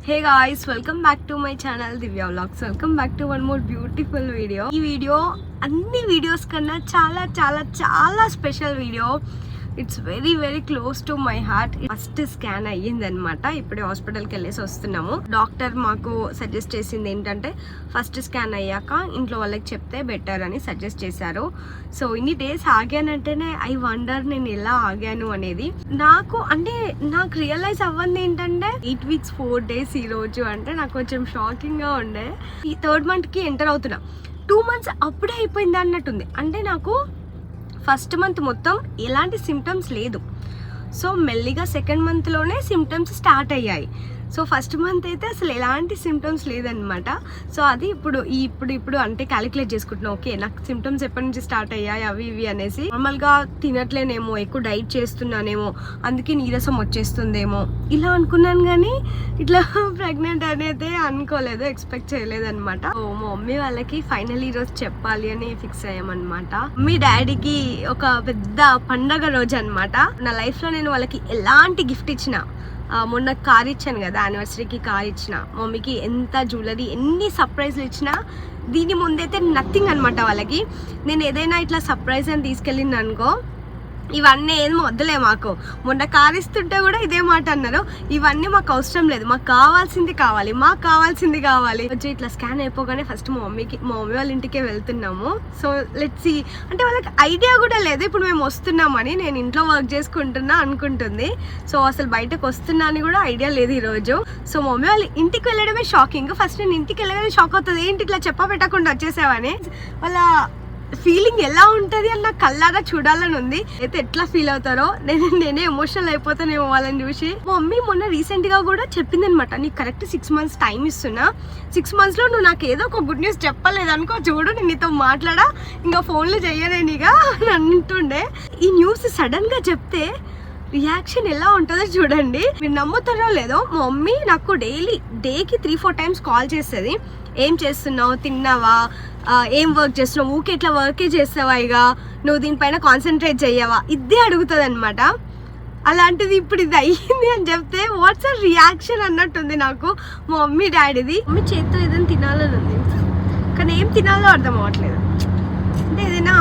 Hey guys, welcome back to my channel Divya Vlogs. Welcome back to one more beautiful video. ఈ video అన్ని videos కన్నా చాలా చాలా చాలా special video. It's very very close to my heart. First scan అయ్యింది అనమాట. ఇప్పుడే హాస్పిటల్కి వెళ్ళేసి వస్తున్నాము. డాక్టర్ మాకు సజెస్ట్ చేసింది ఏంటంటే ఫస్ట్ స్కాన్ అయ్యాక ఇంట్లో వాళ్ళకి చెప్తే బెటర్ అని సజెస్ట్ చేశారు. సో ఇన్ని డేస్ ఆగానంటేనే ఐ వండర్ నేను ఎలా ఆగాను అనేది. నాకు రియలైజ్ అవ్వంది ఏంటంటే 8 weeks 4 days ఈ రోజు అంటే నాకు కొంచెం షాకింగ్గా ఉండే. ఈ 3rd monthకి ఎంటర్ అవుతున్నా. 2 months అప్పుడే అయిపోయింది అన్నట్టుంది. అంటే నాకు ఫస్ట్ మంత్ మొత్తం ఎలాంటి సిమ్టమ్స్ లేదు. సో మెల్లిగా 2nd monthలోనే సిమ్టమ్స్ స్టార్ట్ అయ్యాయి. సో ఫస్ట్ మంత్ అయితే అసలు ఎలాంటి సిమ్టమ్స్ లేదనమాట. సో అది ఇప్పుడు అంటే క్యాలిక్యులేట్ చేసుకుంటున్నాం. ఓకే, నాకు సిమ్టమ్స్ ఎప్పటి నుంచి స్టార్ట్ అయ్యాయి అవి ఇవి అనేసి. నార్మల్గా తినట్లేనేమో, ఎక్కువ డైట్ చేస్తున్నానేమో, అందుకే నీరసం వచ్చేస్తుందేమో ఇలా అనుకున్నాను. కానీ ఇట్లా ప్రెగ్నెంట్ అనేది అనుకోలేదు, ఎక్స్పెక్ట్ చేయలేదు అనమాట. మా మమ్మీ వాళ్ళకి ఫైనల్ ఈ రోజు చెప్పాలి అని ఫిక్స్ అయ్యామన్నమాట. మీ డాడీకి ఒక పెద్ద పండగ రోజు అనమాట. నా లైఫ్లో నేను వాళ్ళకి ఎలాంటి గిఫ్ట్ ఇచ్చినా, మొన్న కార్ ఇచ్చాను కదా, యానివర్సరీకి కార్ ఇచ్చిన, మమ్మీకి ఎంత జ్యువెలరీ ఎన్ని సర్ప్రైజ్లు ఇచ్చినా దీని ముందైతే నథింగ్ అనమాట. వాళ్ళకి నేను ఏదైనా ఇట్లా సర్ప్రైజ్ అని తీసుకెళ్ళింది అనుకో, ఇవన్నీ ఏం వద్దులే, మాకు మొన్న కార్ ఇస్తుంటే కూడా ఇదే మాట అన్నారు, ఇవన్నీ మాకు అవసరం లేదు, మాకు కావాల్సింది కావాలి. కొంచెం ఇట్లా స్కాన్ అయిపోగానే ఫస్ట్ మా మమ్మీ వాళ్ళ ఇంటికే వెళ్తున్నాము. సో లెట్స్ సీ అంటే వాళ్ళకి ఐడియా కూడా లేదు ఇప్పుడు మేము వస్తున్నామని. నేను ఇంట్లో వర్క్ చేసుకుంటున్నా అనుకుంటుంది. సో అసలు బయటకు వస్తున్నా అని కూడా ఐడియా లేదు ఈరోజు. సో మా మమ్మీ వాళ్ళ ఇంటికి వెళ్ళడమే షాకింగ్. ఫస్ట్ నేను ఇంటికి వెళ్ళగానే షాక్ అవుతుంది, ఏంటి ఇట్లా చెప్ప పెట్టకుండా వచ్చేసావని. వాళ్ళ ఫీలింగ్ ఎలా ఉంటుంది అని నాకు కళ్ళారా చూడాలని ఉంది. అయితే ఎట్లా ఫీల్ అవుతారో నేనే ఎమోషనల్ అయిపోతానేమో వాళ్ళని చూసి. మా మమ్మీ మొన్న రీసెంట్గా కూడా చెప్పింది అనమాట, నీకు కరెక్ట్ 6 months టైం ఇస్తున్నా, 6 monthsలో నువ్వు నాకు ఏదో ఒక గుడ్ న్యూస్ చెప్పలేదు అనుకో, చూడు నేను నీతో మాట్లాడా, ఇంకా ఫోన్లు చెయ్యలేనిగా అని అంటుండే. ఈ న్యూస్ సడన్గా చెప్తే రియాక్షన్ ఎలా ఉంటుందో చూడండి. మీరు నమ్ముతారో లేదో, మా మమ్మీ నాకు డేకి 3-4 times కాల్ చేస్తుంది. ఏం చేస్తున్నావు, తిన్నావా, ఏం వర్క్ చేస్తున్నావు, ఊకే ఇట్లా వర్కే చేస్తావా, ఇక నువ్వు దీనిపైన కాన్సన్ట్రేట్ చెయ్యవా, ఇదే అడుగుతుంది అనమాట. అలాంటిది ఇప్పుడు ఇది అయ్యింది అని చెప్తే వాట్సాప్ రియాక్షన్ అన్నట్టుంది నాకు మా మమ్మీ డాడీది. మమ్మీ చేత్తో ఏదైనా తినాలని ఉంది, కానీ ఏం తినాలో అర్థం అవ్వట్లేదు. అంటే ఏదైనా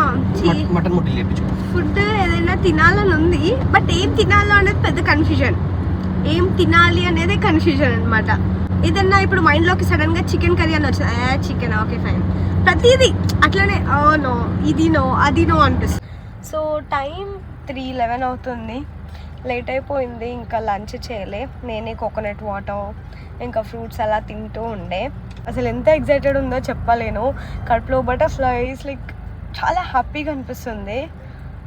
ఫుడ్ ఏదైనా తినాలని ఉంది, బట్ ఏం తినాలో అనేది పెద్ద కన్ఫ్యూజన్. ఏం తినాలి అనేది కన్ఫ్యూజన్ అనమాట. ఏదన్నా ఇప్పుడు మైండ్లోకి సడన్గా చికెన్ కర్రీ అని వచ్చింది, చికెన్ ఓకే ఫైన్, ప్రతిదీ అట్లనే నో ఇది నో అది నో అనిపిస్తుంది. సో టైం 3:11 అవుతుంది, లేట్ అయిపోయింది. ఇంకా లంచ్ చేయలే, నేనే కోకోనట్ వాటర్ ఇంకా ఫ్రూట్స్ అలా తింటూ ఉండే. అసలు ఎంత ఎగ్జైటెడ్ ఉందో చెప్పలేను. కడుపులో బటర్ఫ్లైస్ లైక్ చాలా హ్యాపీగా అనిపిస్తుంది,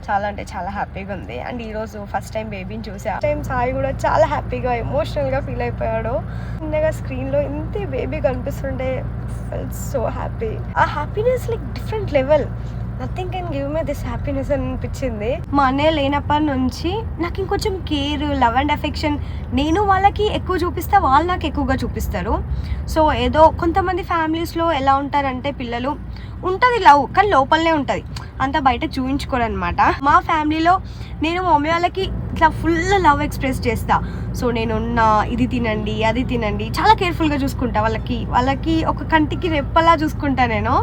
చాలా అంటే చాలా హ్యాపీగా ఉంది. అండ్ ఈరోజు ఫస్ట్ టైం బేబీని చూసా. సాయి కూడా చాలా హ్యాపీగా ఎమోషనల్గా ఫీల్ అయిపోయాడు. చిన్నగా స్క్రీన్లో ఇంతే బేబీ కనిపిస్తుంటే ఫెల్ట్ సో హ్యాపీ. ఆ happiness like different level, nothing can give me this happiness అనిపించింది. మా అన్నయ్య లేనప్పటి నుంచి నాకు ఇంకొంచెం కేర్, లవ్ అండ్ అఫెక్షన్ నేను వాళ్ళకి ఎక్కువ చూపిస్తా, వాళ్ళు నాకు ఎక్కువగా చూపిస్తారు. సో ఏదో కొంతమంది ఫ్యామిలీస్లో ఎలా ఉంటారంటే పిల్లలు ఉంటుంది లవ్, కానీ లోపలనే ఉంటుంది, అంతా బయట చూపించుకోరు అనమాట. మా ఫ్యామిలీలో నేను మా మమ్మీ వాళ్ళకి ఇట్లా ఫుల్ లవ్ ఎక్స్ప్రెస్ చేస్తా. సో నేనున్నా, ఇది తినండి అది తినండి, చాలా కేర్ఫుల్గా చూసుకుంటా. వాళ్ళకి ఒక కంటికి రెప్పలా చూసుకుంటా నేను.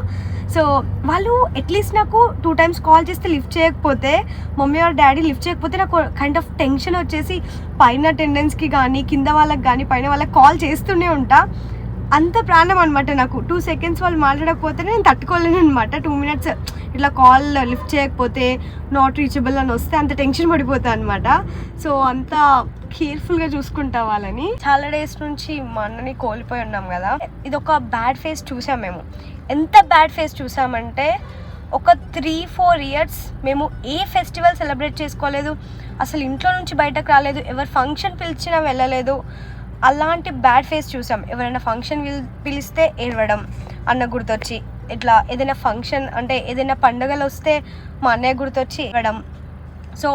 సో వాళ్ళు అట్లీస్ట్ నాకు 2 times కాల్ చేస్తే లిఫ్ట్ చేయకపోతే, మమ్మీ ఆర్ డాడీ లిఫ్ట్ చేయకపోతే నాకు కైండ్ ఆఫ్ టెన్షన్ వచ్చేసి పైన అటెండెన్స్కి కానీ కింద వాళ్ళకి కానీ పైన వాళ్ళకి కాల్ చేస్తూనే ఉంటా. అంత ప్రాణం అనమాట నాకు. 2 seconds వాళ్ళు మాట్లాడకపోతే నేను తట్టుకోలేను అనమాట. 2 minutes ఇట్లా కాల్ లిఫ్ట్ చేయకపోతే నాట్ రీచబుల్ అని వస్తే అంత టెన్షన్ పడిపోతా అనమాట. సో అంత కేర్ఫుల్గా చూసుకుంటా వాళ్ళని. చాలా డేస్ నుంచి మా అన్నని కోల్పోయి ఉన్నాం కదా, ఇది ఒక బ్యాడ్ ఫేస్ చూసాం మేము. ఎంత బ్యాడ్ ఫేస్ చూసామంటే ఒక 3-4 years మేము ఏ ఫెస్టివల్ సెలబ్రేట్ చేసుకోలేదు, అసలు ఇంట్లో నుంచి బయటకు రాలేదు, ఎవరు ఫంక్షన్ పిలిచినా వెళ్ళలేదు. అలాంటి బ్యాడ్ ఫేస్ చూసాం. ఎవరైనా ఫంక్షన్ పిలిస్తే ఏడవడం, అన్న గుర్తొచ్చి ఇట్లా ఏదైనా ఫంక్షన్ అంటే ఏదైనా పండుగలు వస్తే మా అన్నయ్య గుర్తొచ్చి ఏడవడం. సో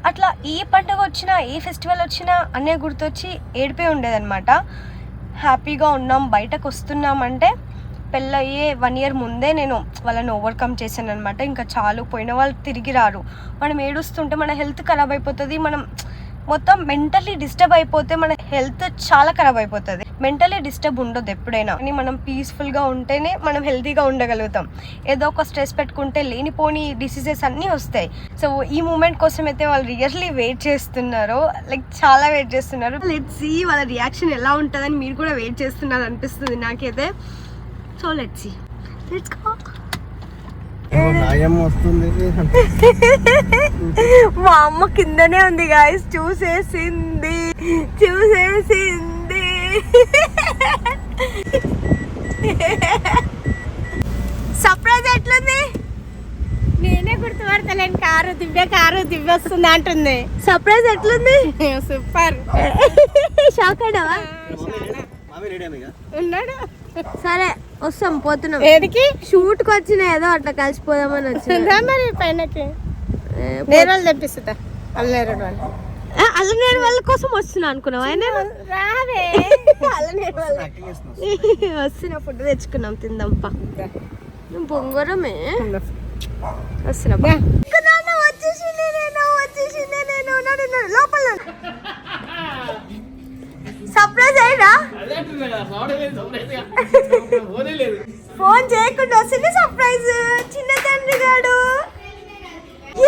అట్లా ఏ పండుగ వచ్చినా ఏ ఫెస్టివల్ వచ్చినా అన్నయ్య గుర్తొచ్చి ఏడిపోయి ఉండేదన్నమాట. హ్యాపీగా ఉన్నాం, బయటకు వస్తున్నామంటే పెళ్ళయ్యే 1 year ముందే నేను వాళ్ళని ఓవర్కమ్ చేశాను అనమాట. ఇంకా చాలు, పోయిన వాళ్ళు తిరిగి రారు. మనం ఏడుస్తుంటే మన హెల్త్ ఖరాబ్ అయిపోతుంది, మనం మొత్తం మెంటల్లీ డిస్టర్బ్ అయిపోతే మన హెల్త్ చాలా ఖరాబ్ అయిపోతుంది. మెంటలీ డిస్టర్బ్ ఉండదు ఎప్పుడైనా. కానీ మనం పీస్ఫుల్గా ఉంటేనే మనం హెల్తీగా ఉండగలుగుతాం. ఏదో ఒక స్ట్రెస్ పెట్టుకుంటే లేనిపోని డిసీజెస్ అన్నీ వస్తాయి. సో ఈ మూమెంట్ కోసం అయితే వాళ్ళు రియల్లీ వెయిట్ చేస్తున్నారు, లైక్ చాలా వెయిట్ చేస్తున్నారు. లెట్స్ సీ వాళ్ళ రియాక్షన్ ఎలా ఉంటుందని మీరు కూడా వెయిట్ చేస్తున్నారు అనిపిస్తుంది నాకైతే. So let's see, let's go. మా అమ్మ కిందనే ఉంది గాయస్, చూసేసింది. సర్ప్రైజ్ ఎట్లుంది? నేనే గుర్తుపడతలేను. కారు దివ్య వస్తుంది అంటుంది. సర్ప్రైజ్ ఎట్లుంది? సూపర్. షాక్ అయినావా? ఉన్నాడు. సరే వస్తాం, పోతున్నాం. ఏదికి? షూట్ కి వచ్చిన ఏదో అట్లా కలిసిపోదామని వచ్చిందా. మరి పైనకి నేరాలు తెప్పిస్తా. అల్లనేరు వాళ్ళ కోసం వస్తున్నా అనుకున్నావు. ఆయన రావే అల్లనేరు వాళ్ళ వస్తున్నా, ఫుడ్ తెచ్చుకున్నాం, తిందాంపా. బొంగరమే వస్తున్నా. వచ్చేసింది నేను లోపల. సర్ప్రైజ్ అయినా ఫోన్ చేయకుండా వస్తుంది సర్ప్రైజ్. చిన్న తండ్రి గాడు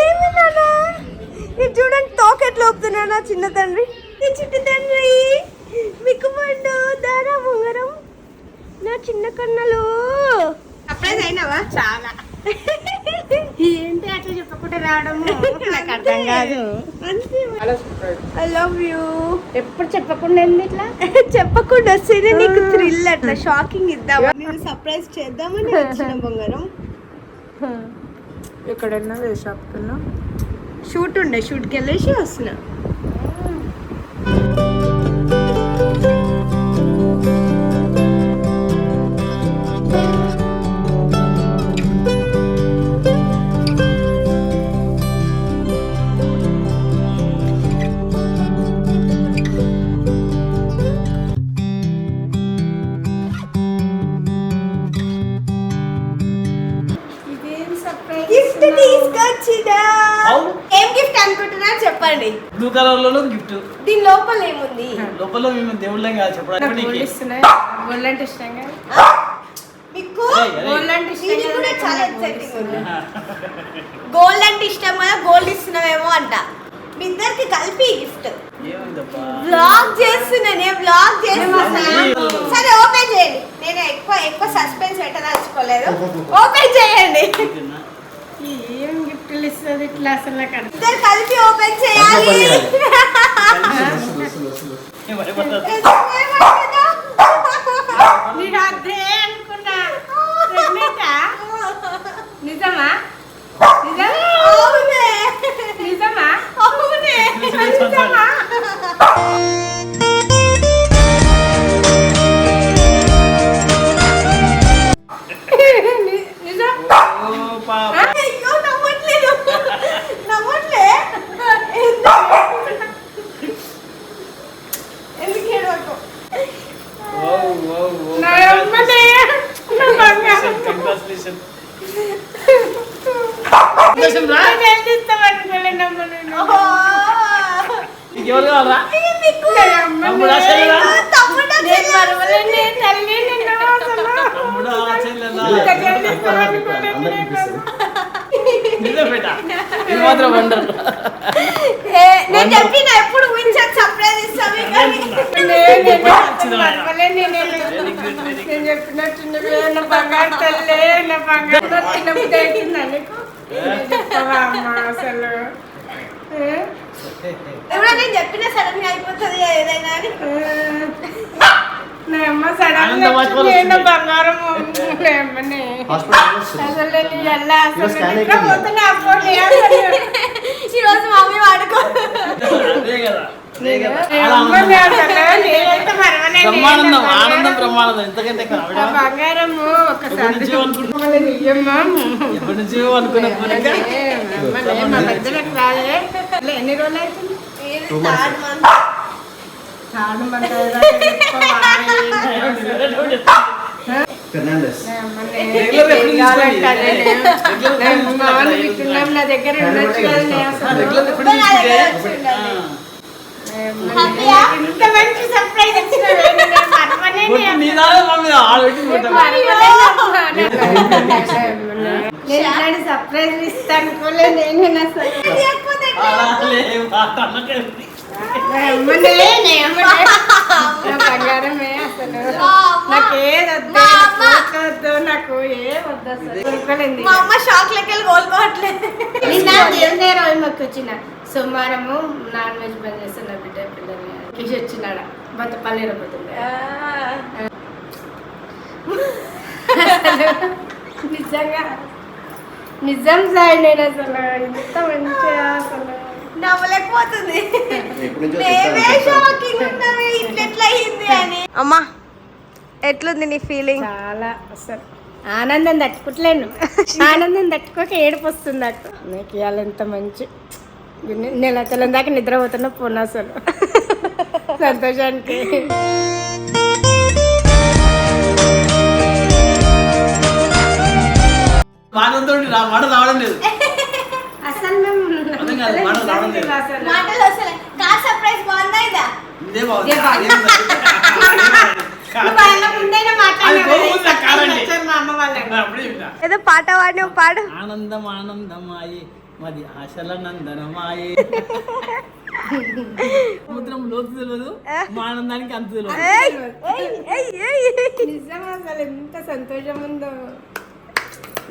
ఏమి నాన్న, ఇది చూడండి తోక ఎట్లా ఒప్పుతున్నా చిన్న తండ్రి. చిట్టి తండ్రి మీకు పండు దారా బొంగరం నా చిన్న కన్నలు. సర్ప్రైజ్ అయినావా? చాలా. ఏంటి అట్లా చెప్పకుండా రావడము నాకు అర్థం కాదు. I love you. ఎప్పుడు చెప్పకుండా ఇట్లా చెప్పకుండా వస్తేనే నీకు థ్రిల్, అట్లా షాకింగ్ ఇద్దామా, నేను సర్ప్రైజ్ చేద్దామని వచ్చిన బొంగరం. ఎక్కడన్నా షాప్కున్నా షూట్ ఉండే, షూట్కి వెళ్ళేసి వస్తున్నా. గిఫ్ట్ తీసుకొచ్చినా. ఏం గిఫ్ట్ అనుకుంటున్నారు చెప్పండి. బ్లూ కలర్ లో గిఫ్ట్. దీని లోపల ఏముంది? లోపల మేము దేవుళ్ళం కాదు చెప్పడానికి. గోల్డ్ అంటే ఇష్టంగా మీకు. గోల్డ్ అంటే ఇష్టం. ఇది కూడా చాలా ఎక్సైటింగ్ ఉంది. గోల్డ్ అంటే ఇష్టం కదా, గోల్డ్ ఇస్తున్నావేమో అంట. మీ ఇద్దరికి కలిపి గిఫ్ట్. వ్లాగ్ చేస్తున్నానే, వ్లాగ్ చేస్తున్నా. సరే ఓపెన్ చేయండి. నేను ఎక్కువ సస్పెన్స్ పెట్టదలుచుకోలేదు. ఓపెన్ చేయండి. ఏం గిఫ్ట్లు ఇస్తుంది ఇట్లా అసలు? ఇద్దరు కలిపి ఓపెన్ చేయాలి. నేను అదే అనుకున్నా. నిజమా? అవునే నిజమా? అవునే నిజమా? అయ్యో నమ్మట్లేదు, నమ్మట్లే. ఎందుకు ఏడవకు? ఎవరు కావాలా? తమ్ముడా చెల్లెలా? తమ్ముడా తమ్ముడా చెల్లెలా? నిజం బేట, ఇది మాత్రం వండర్. నేను చెప్పిన ఎప్పుడు ఊహించాను సర్ప్రైజ్ ఇస్తాను. నేను చెప్పినట్టు నా బంగారు తల్లే, నా బంగారు తినబుద్ధి అవుతుందా నీకు? అసలు ఎవరో నేను చెప్పిన సడన్ గా అయిపోతుంది ఏదైనా అని. నా అమ్మ సడన్ గా బంగారం అసలు ఎలా ఈరోజు మమ్మీ వాడుకో. బ్రహ్మానందం, ఆనందం బ్రహ్మానందం. ఎంతకంటే బంగారము ఒకసారి ఎప్పటి నుంచో అనుకున్నా. ఎన్ని రోజులు అవుతుంది? నా దగ్గర ఇంత మంచి సర్ప్రైజ్ ఇచ్చినవే, నేను మర్వనే బొట్టు నీ దాని మమ్మీ ఆడ పెట్టి బొట్టు. నేను ఇలాంటి సర్ప్రైజ్ ఇస్తాను అనుకోలేదు నేను అసలు. అలా లేవు, ఆ తనకేంటి? నా బంగారమే అసలు. నాకు ఏది వద్దు, నాకు ఏ వద్దు అసలు. కొనుక్కోలేదు. మా అమ్మ షాక్ లెక్కలు కోలుకోవట్లేదు. నిన్న దేవుని రోజు మాకు వచ్చిన సోమవారము నాన్ వెజ్ బంద్ చేస్తున్నా బిడ్డ పిల్లల్ని కిషి వచ్చినాడ బతపల్లి రపోతుంది. నిజంగా నిజం సాయి నేను అసలు ఇంత మంచిగా అసలు నవ్వలేకపోతుంది. మేమే షాకింగ్ ఉన్నామే ఇట్లా అయింది అని. అమ్మా ఎట్లుంది నీ ఫీలింగ్? చాలా అసలు ఆనందం తట్టుకోవట్లేను. ఆనందం తట్టుకోక ఏడుపు వస్తుంది నాకు. నీకు ఇవాళ ఎంత మంచి నెల తెల్లని దాకా నిద్రపోతున్నా పోను అసలు సంతోషానికి. మాటలతో మాట రావడం లేదు. అసలు మేము అర్థం కాదు, మాటలు రావడం లేదు. అసలు మాటలు వస్తలే. కార్ సర్ప్రైజ్ బాగుందా ఇదా? ఇదే బాగుంది. ఇదే బాగుంది. నువ్వు వాళ్ళ ముందైనా మాట్లాడినావు అది బాగుంది, ఆ కార్ అంటే. వచ్చారు మా అమ్మ వాళ్ళకి. అప్పుడే చెప్తా. ఏదో పాట పాడినావు, పాడు. ఆనందం ఆనందమాయే మది ఆశల నందనమాయే. సముద్రం లోతు తెలియదు, మా ఆనందానికి అంత తెలియదు. ఏయ్, ఏయ్, ఏయ్, ఏయ్. నిజంగా అసలు ఎంత సంతోషం ఉందో,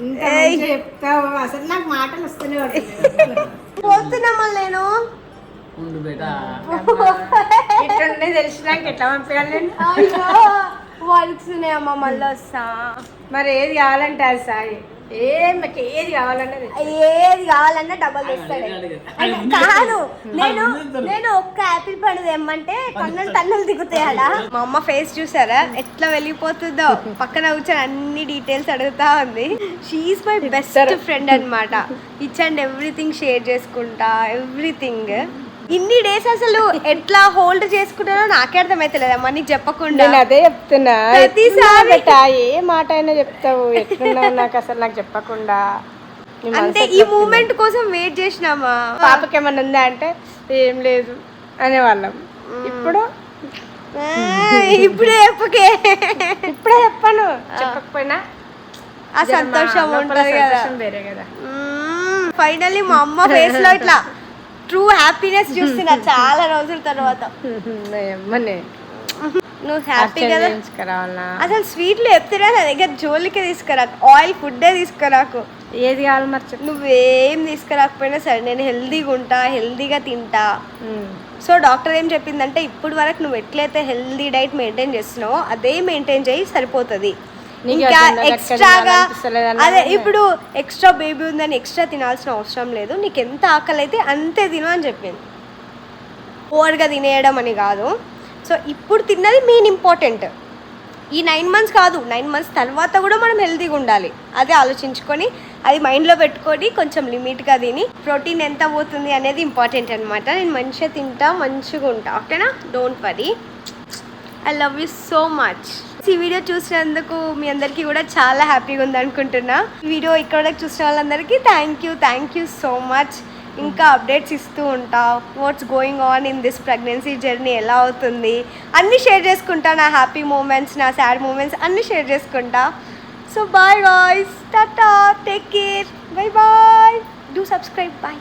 ఇంత మంచిగా చెప్తావు. అసలు నాకు మాటలు వస్తూనే ఉంటాయి. పోతున్నా మళ్ళీ నేను. ఉండు బేట. ఇట్లుండే తెలిసినాక ఎట్లా పంపించాలి నేను? అయ్యో వర్క్స్ ఉన్నాయమ్మా, మళ్ళీ వస్తా. మరి ఏది కావాలంటే అది సాయి. మాకు ఏది కావాలన్నా ఏది కావాలన్నా డబ్బులు తెస్తాడు. కాదు, నేను ఒక్క యాపిల్ పండు తెమ్మంటే కన్నులు తన్నులు దిగుతాయడా. మా అమ్మ ఫేస్ చూసారా ఎట్లా వెళ్ళిపోతుందో. పక్కన కూర్చొని అన్ని డీటెయిల్స్ అడుగుతా ఉంది. షీఈస్ మై బెస్ట్ ఫ్రెండ్ అన్నమాట. ఇచ్ అండ్ ఎవ్రీథింగ్ షేర్ చేసుకుంటా, ఎవ్రీథింగ్. ఇన్ని డేస్ అసలు ఎట్లా హోల్డ్ చేసుకుంటానో నాకే అర్థమైతలేదమ్మా నీకు చెప్పకుండా. నేను అదే చెప్తున్నా, ప్రతిసారి ఏ మాట అయినా చెప్తావు. ఎట్లున్నావు నాకు అసలు నాకు చెప్పకుండా. అంటే ఈ మూమెంట్ కోసం వెయిట్ చేసినామా. పాపకి ఏమన్నా ఉందా అంటే ఏం లేదు అనేవాళ్ళం. ఇప్పుడు ఇప్పుడే చెప్పకే. ఇప్పుడే చెప్పాను, చెప్పకపోయినా ఆ సంతోషం ఉంటుంది కదా. సంతోషం వేరే కదా. ఫైనల్లీ మా అమ్మ ఫేస్ లో ఇట్లా ట్రూ హ్యాపీనెస్ చూస్తున్నా చాలా రోజుల తర్వాత. నువ్వు హ్యాపీ కదా. అసలు స్వీట్లు చెప్తున్నా నా దగ్గర జోలికే తీసుకురాకు, ఆయిల్ ఫుడ్డే తీసుకురాకు. ఏది కావాలి మరి చెప్పు. నువ్వేం తీసుకురాకపోయినా సరే నేను హెల్దీగా ఉంటా, హెల్దీగా తింటా. సో డాక్టర్ ఏం చెప్పిందంటే ఇప్పుడు వరకు నువ్వు ఎట్లయితే హెల్దీ డైట్ మెయింటైన్ చేస్తున్నావో అదే మెయింటైన్ చేయి, సరిపోతుంది. ఇంకా ఎక్స్ట్రాగా అదే ఇప్పుడు ఎక్స్ట్రా బేబీ ఉందని ఎక్స్ట్రా తినాల్సిన అవసరం లేదు. నీకు ఎంత ఆకలి అయితే అంతే తిను అని చెప్పింది. ఓవర్గా తినేయడం అని కాదు. సో ఇప్పుడు తిన్నది మెయిన్ ఇంపార్టెంట్. ఈ 9 months కాదు, 9 months తర్వాత కూడా మనం హెల్తీగా ఉండాలి. అదే ఆలోచించుకొని అది మైండ్లో పెట్టుకొని కొంచెం లిమిట్గా తిని ప్రోటీన్ ఎంత పోతుంది అనేది ఇంపార్టెంట్ అనమాట. నేను మంచిగా తింటా, మంచిగా ఉంటా. ఓకేనా? Don't worry. I love you so much. ఈ వీడియో చూసినందుకు మీ అందరికీ కూడా చాలా హ్యాపీగా ఉంది అనుకుంటున్నా. ఈ వీడియో ఇక్కడ వరకు చూసిన వాళ్ళందరికీ థ్యాంక్ యూ సో మచ్. ఇంకా అప్డేట్స్ ఇస్తూ ఉంటా. What's going on in this pregnancy journey, ఎలా అవుతుంది అన్నీ షేర్ చేసుకుంటా. నా హ్యాపీ మూమెంట్స్, నా సాడ్ మూమెంట్స్ అన్నీ షేర్ చేసుకుంటా. So bye guys, tata, take care, bye bye, do subscribe, bye.